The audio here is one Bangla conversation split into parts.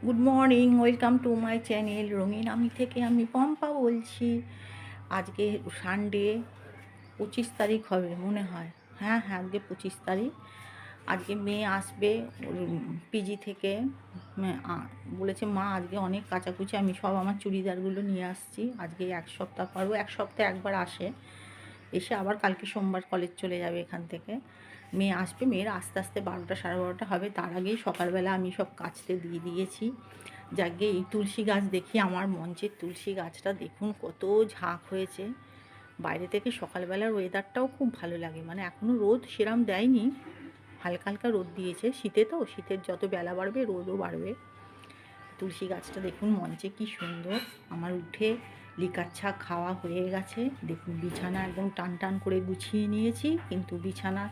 Good morning, welcome to my channel রঙিন আমি থেকে আমি পম্পা বলছি। আজকে সানডে, 25 তারিখ হবে মনে হয়। হ্যাঁ হ্যাঁ, আজকে 25 তারিখ। আজকে মেয়ে আসবে পিজি থেকে। বলেছে মা আজকে অনেক কাচাকুচি, আমি সব আমার চুড়িদারগুলো নিয়ে আসছি। আজকে এক সপ্তাহ পারবো, এক সপ্তাহে একবার আসে, এসে আবার কালকে সোমবার কলেজ চলে যাবে এখান থেকে। মেয়ে আসবে, মেয়ের আস্তে আস্তে 12টা 12:30 হবে। তার আগেই সকালবেলা আমি সব কাচতে দিয়ে দিয়েছি। যাকে এই তুলসী গাছ দেখি, আমার মঞ্চের তুলসী গাছটা দেখুন কত ঝাঁক হয়েছে। বাইরে থেকে সকালবেলার ওয়েদারটাও খুব ভালো লাগে, মানে এখনও রোদ সেরম দেয়নি, হালকা হালকা রোদ দিয়েছে। শীতে তো, শীতের যত বেলা বাড়বে রোদও বাড়বে। তুলসী গাছটা দেখুন মঞ্চে কি সুন্দর। আমার উঠে লিকার চা খাওয়া হয়ে গেছে। দেখুন বিছানা একদম টান টান করে গুছিয়ে নিয়েছি, কিন্তু বিছানা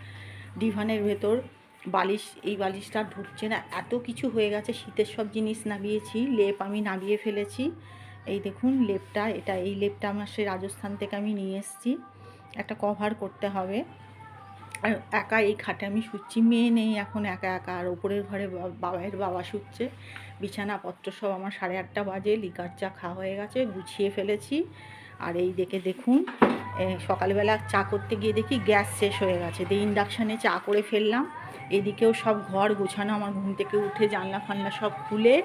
ডিভানের ভেতর বালিশ, এই বালিশটা ঢুকছে না, এত কিছু হয়ে গেছে। শীতের সব জিনিস নামিয়েছি, লেপ আমি নামিয়ে ফেলেছি। এই দেখুন লেপটা, এই লেপটা আমার সে রাজস্থান থেকে আমি নিয়ে এসেছি, একটা কভার করতে হবে। আর একা এই খাটে আমি শুচ্ছি, মেয়ে নেই এখন, একা একা। আর ওপরের ঘরে বাবাইয়ের বাবা শুচ্ছে। বিছানাপত্র সব আমার 8:30 বাজে, লিকার চা খাওয়া হয়ে গেছে, গুছিয়ে ফেলেছি। আর এই দেখুন, সকালবেলা চা করতে গিয়ে দেখি গ্যাস শেষ হয়ে গেছে, দিয়ে ইন্ডাকশানে চা করে ফেললাম। এদিকেও সব ঘর গোছানো, আমার ঘুম থেকে উঠে জানলা ফানলা সব খুলে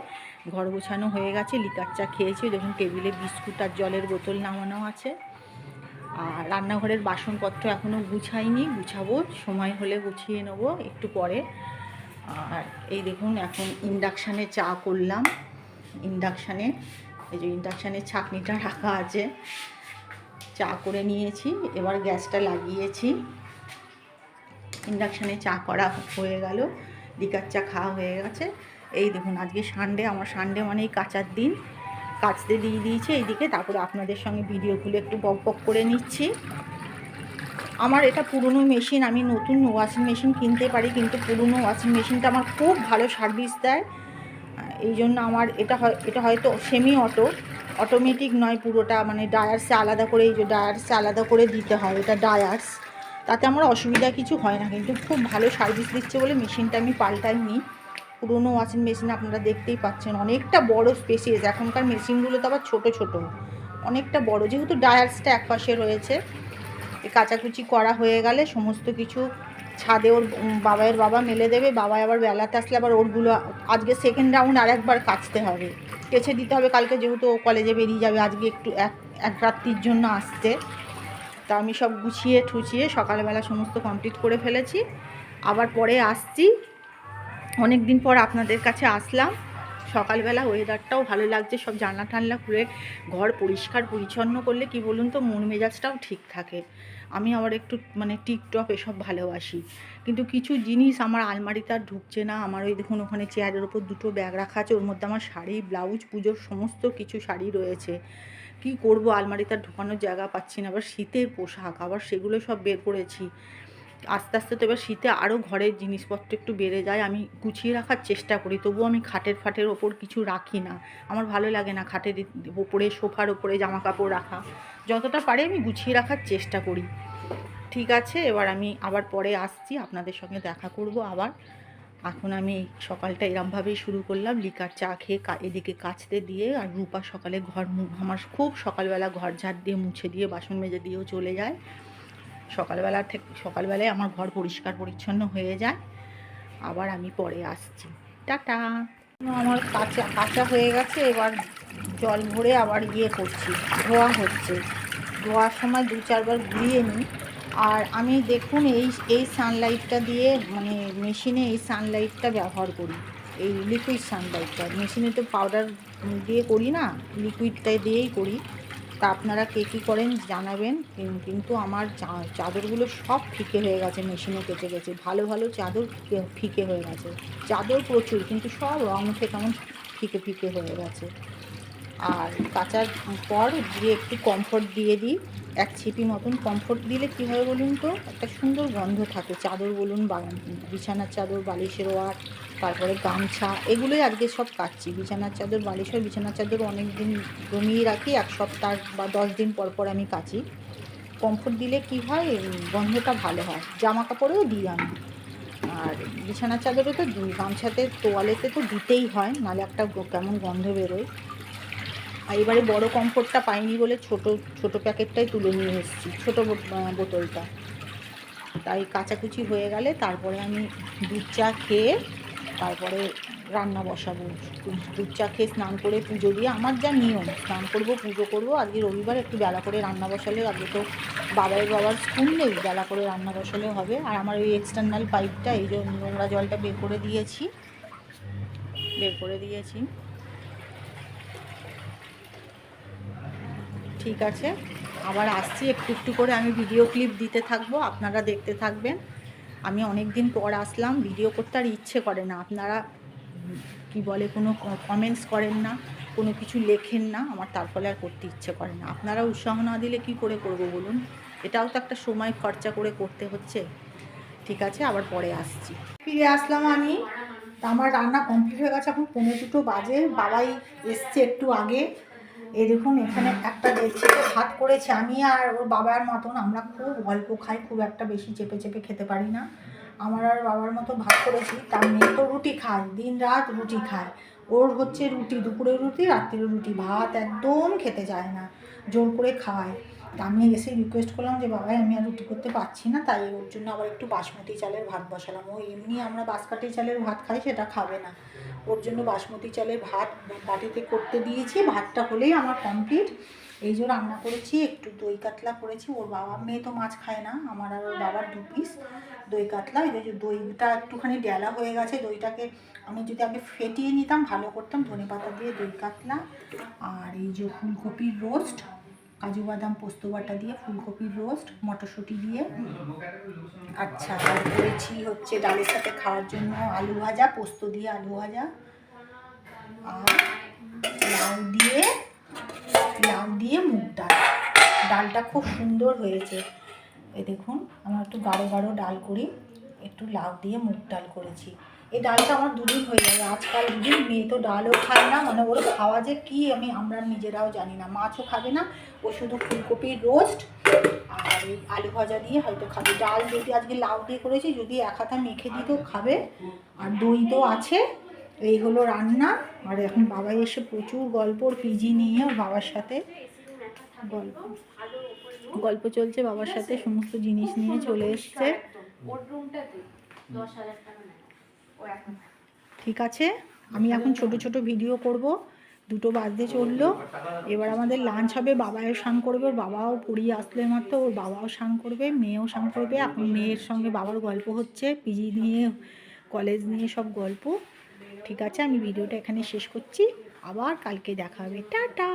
ঘর গোছানো হয়ে গেছে। লিকার চা খেয়েছি, দেখুন টেবিলে বিস্কুট আর জলের বোতল নামানো আছে। আর রান্নাঘরের বাসনপত্র এখনও গুছাইনি, গুছাবো, সময় হলে গুছিয়ে নেবো একটু পরে। আর এই দেখুন এখন ইন্ডাকশানে চা করলাম। ইন্ডাকশানে, এই যে ইন্ডাকশানে ছাঁকনিটা রাখা আছে, চা করে নিয়েছি। এবার গ্যাসটা লাগিয়েছি, ইন্ডাকশানে চা করা হয়ে গেল, লিকার চা খাওয়া হয়ে গেছে। এই দেখুন আজকে সানডে, আমার সানডে মানেই কাচার দিন। কাচতে দিয়ে দিয়েছি এইদিকে, তারপরে আপনাদের সঙ্গে ভিডিওগুলো একটু বক বক করে নিচ্ছি। আমার এটা পুরনো মেশিন, আমি নতুন ওয়াশিং মেশিন কিনতে পারি, কিন্তু পুরনো ওয়াশিং মেশিনটা আমার খুব ভালো সার্ভিস দেয়। এই জন্য আমার এটা হয়তো সেমি অটোমেটিক নয় পুরোটা, মানে ডায়ার্সে আলাদা করে, এই যে ডায়ার্সে আলাদা করে দিতে হয়, এটা ডায়ার্স। তাতে আমার অসুবিধা কিছু হয় না, কিন্তু খুব ভালো সার্ভিস দিচ্ছে বলে মেশিনটা আমি পাল্টাইনি। পুরনো ওয়াশিং মেশিন আপনারা দেখতেই পাচ্ছেন, অনেকটা বড় স্পেসিয়াস। এখনকার মেশিনগুলো তো আবার ছোটো ছোটো, অনেকটা বড়, যেহেতু ডায়ার্সটা একপাশে রয়েছে। কাচাকুচি করা হয়ে গেলে সমস্ত কিছু ছাদে ওর বাবাইয়ের বাবা মেলে দেবে। বাবাই আবার বেলাতে আসলে আবার ওরগুলো আজকে সেকেন্ড রাউন্ড আর একবার কাচতে হবে, কেচে দিতে হবে কালকে, যেহেতু ও কলেজে বেরিয়ে যাবে। আজকে একটু এক রাত্রির জন্য আসতে, তা আমি সব গুছিয়ে ঠুচিয়ে সকালবেলা সমস্ত কমপ্লিট করে ফেলেছি। আবার পরে আসছি, অনেক দিন পর আপনাদের কাছে আসলাম। সকালবেলা ওয়েদারটাও ভালো লাগছে, সব জানলা টানলা খুলে ঘর পরিষ্কার পরিচ্ছন্ন করলে কি বলুন তো, মন মেজাজটাও ঠিক থাকে। আমি আবার একটু মানে টিপটপ এসব ভালোবাসি, কিন্তু কিছু জিনিস আমার আলমারিতে আর ঢুকছে না। আমার ওই দেখুন ওখানে চেয়ারের ওপর দুটো ব্যাগ রাখা আছে, ওর মধ্যে আমার শাড়ি, ব্লাউজ, পুজোর সমস্ত কিছু শাড়ি রয়েছে। কি করব, আলমারিতে আর ঢোকানোর জায়গা পাচ্ছি না। আবার শীতের পোশাক, আবার সেগুলো সব বের করেছি। আস্তে আস্তে তো এবার শীতে আরও ঘরের জিনিসপত্র একটু বেড়ে যায়, আমি গুছিয়ে রাখার চেষ্টা করি। তবুও আমি খাটের ওপর কিছু রাখি না, আমার ভালো লাগে না খাটের ওপরে, সোফার ওপরে জামা কাপড় রাখা। যতটা পারে আমি গুছিয়ে রাখার চেষ্টা করি। ঠিক আছে, এবার আমি আবার পরে আসছি, আপনাদের সঙ্গে দেখা করব আবার। এখন আমি সকালটা এরমভাবেই শুরু করলাম, লিকার চা খেয়ে এদিকে কাচতে দিয়ে। আর রূপা সকালে আমার খুব সকালবেলা ঘর ঝাড় দিয়ে মুছে দিয়ে বাসন মেজে দিয়েও চলে যায়। সকালবেলায় আমার ঘর পরিষ্কার পরিচ্ছন্ন হয়ে যায়। আবার আমি পরে আসছি, টাটা। আমার কাঁচা কাঁচা হয়ে গেছে, এবার জল ভরে আবার করছি, ধোয়া হচ্ছে। ধোয়ার সময় 2-4 বার ঘুরিয়ে নিই। আর আমি দেখুন এই সানলাইটটা দিয়ে, মানে মেশিনে এই সানলাইটটা ব্যবহার করি, এই লিকুইড সানলাইটটা। মেশিনে তো পাউডার দিয়ে করি না, লিকুইডটা দিয়েই করি। তা আপনারা কে কী করেন জানাবেন। কিন্তু আমার চাদরগুলো সব ফিকে হয়ে গেছে, মেশিনে কেটে গেছে। ভালো ভালো চাদর ফিকে হয়ে গেছে, চাদর প্রচুর, কিন্তু সব রং উঠে কেমন ফিকে ফিকে হয়ে গেছে। আর কাচার পর দিয়ে একটু কমফোর্ট দিয়ে দিই, এক ছিপি মতন কমফোর্ট দিলে কী হয় বলুন তো, একটা সুন্দর গন্ধ থাকে। চাদর বলুন, বিছানার চাদর, বালিশের ওয়ার, তারপরে গামছা, এগুলোই আজকে সব কাচ্ছি। বিছানার চাদর, বিছানার চাদর অনেক দিন জমিয়ে রাখি, 1 সপ্তাহ বা 10 দিন পর পর আমি কাচি। কমফোর্ট দিলে কি হয়, গন্ধটা ভালো হয়। জামা কাপড়েও দিই আমি। আর বিছানার চাদরে তো গামছাতে তোয়ালেতে তো দিতেই হয়, নাহলে একটা কেমন গন্ধ বেরোয়। আর এবারে বড় কমফোর্টটা পাইনি বলে ছোট প্যাকেটটাই তুলে নিয়ে এসেছি, ছোটো বোতলটা। তাই কাচাকুচি হয়ে গেলে তারপরে আমি দুধ চা খেয়ে তারপরে রান্না বসাবো। দুধ চা খেয়ে স্নান করে পুজো দিয়ে, আমার যা নিয়ম, স্নান করব, পুজো করব। আজকে রবিবার, একটু বেলা করে রান্না বসালে, আগে তো বাবার স্কুল নেই, বেলা করে রান্না বসালেও হবে। আর আমার ওই এক্সটার্নাল পাইপটা, এই যে নোংরা জলটা বের করে দিয়েছি। ঠিক আছে, আবার আসছি, একটু একটু করে আমি ভিডিও ক্লিপ দিতে থাকবো, আপনারা দেখতে থাকবেন। আমি অনেক দিন পর আসলাম, ভিডিও করতে আর ইচ্ছে করে না। আপনারা কি বলে, কোনো কমেন্টস করেন না, কোনো কিছু লেখেন না, আমার তার ফলে আর করতে ইচ্ছে করে না। আপনারা উৎসাহ না দিলে কি করে করব বলুন? এটাও তো একটা সময় খরচা করে করতে হচ্ছে। ঠিক আছে, আবার পরে আসছি। ফিরে আসলাম আমি। আমার রান্না কমপ্লিট হয়ে গেছে, এখন 1:45 বাজে। বাবাই এসছে একটু আগে। এই দেখুন, এখানে একটা ডেকচিতে ভাত করেছে। আমি আর ওর বাবার মতন আমরা খুব অল্প খাই, খুব একটা বেশি চেপে চেপে খেতে পারি না। আমার আর বাবার মতো ভাত করেছি। তার মেয়ে তো রুটি খায়, দিন রাত রুটি খায়। ওর হচ্ছে রুটি, দুপুরের রুটি, রাত্রের রুটি। ভাত একদম খেতে চায় না, জোর করে খাওয়ায়। তা আমি এসে রিকোয়েস্ট করলাম যে বাবাই, আমি আর রুটি করতে পারছি না, তাই ওর জন্য আবার একটু বাসমতি চালের ভাত বসালাম। ও এমনি আমরা বাঁশকাঠি চালের ভাত খাই, সেটা খাবে না। ওর জন্য বাসমতি চালের ভাত বাটিতে করতে দিয়েছি। ভাতটা হলেই আমার কমপ্লিট। এই যে রান্না করেছি, একটু দই কাতলা করেছি। ওর বাবা, মেয়ে তো মাছ খায় না, আমার আর ওর বাবার 2 পিস দই কাতলা। এই যে দইটা একটুখানি ডেলা হয়ে গেছে, দইটাকে আমি যদি আগে ফেটিয়ে নিতাম ভালো করতাম। ধনেপাতা দিয়ে দই কাতলা। আর এই যে ফুলকপির রোস্ট, কাজু বাদাম পোস্ত বাটা দিয়ে ফুলকপির রোস্ট, মটরশুঁটি দিয়ে। আচ্ছা, আর করেছি হচ্ছে ডালের সাথে খাওয়ার জন্য আলু ভাজা, পোস্ত দিয়ে আলু ভাজা। আর লাউ দিয়ে মুগ ডাল। ডালটা খুব সুন্দর হয়েছে। এই দেখুন, আমরা একটু গাঢ় গাঢ় ডাল করি, একটু লাউ দিয়ে মুগ ডাল করেছি। এই ডালটা আমার 2 দিন হয়ে যাবে, আজকাল 2 দিন। মেয়ে তো ডালও খায় না, মানে ওর খাওয়া যে কী আমরা নিজেরাও জানি না। মাছও খাবে না, ও শুধু ফুলকপির রোস্ট আর এই আলু ভাজা দিয়ে হয়তো খাবে। ডাল যদি আজকে লাউ দিয়ে করেছি, যদি 1 হাতা মেখে দিতেও খাবে। আর দই তো আছে। এই হলো রান্না। আর এখন বাবা এসে প্রচুর গল্প, ওর পিজি নিয়ে ওর বাবার সাথে গল্প চলছে, বাবার সাথে সমস্ত জিনিস নিয়ে চলে এসছে। ঠিক আছে, আমি এখন ছোট ছোট ভিডিও করব। 2টো বাজতে চললো। এবার আমাদের লাঞ্চ হবে। বাবাও স্নান করবে, ওর বাবাও পড়িয়ে আসলে মাত্র ওর বাবাও স্নান করবে, মেয়েও স্নান করবে। এখন মেয়ের সঙ্গে বাবার গল্প হচ্ছে, পিজি নিয়ে, কলেজ নিয়ে সব গল্প। ঠিক আছে, আমি ভিডিওটা এখানে শেষ করছি, আবার কালকে দেখা হবে। টাটা।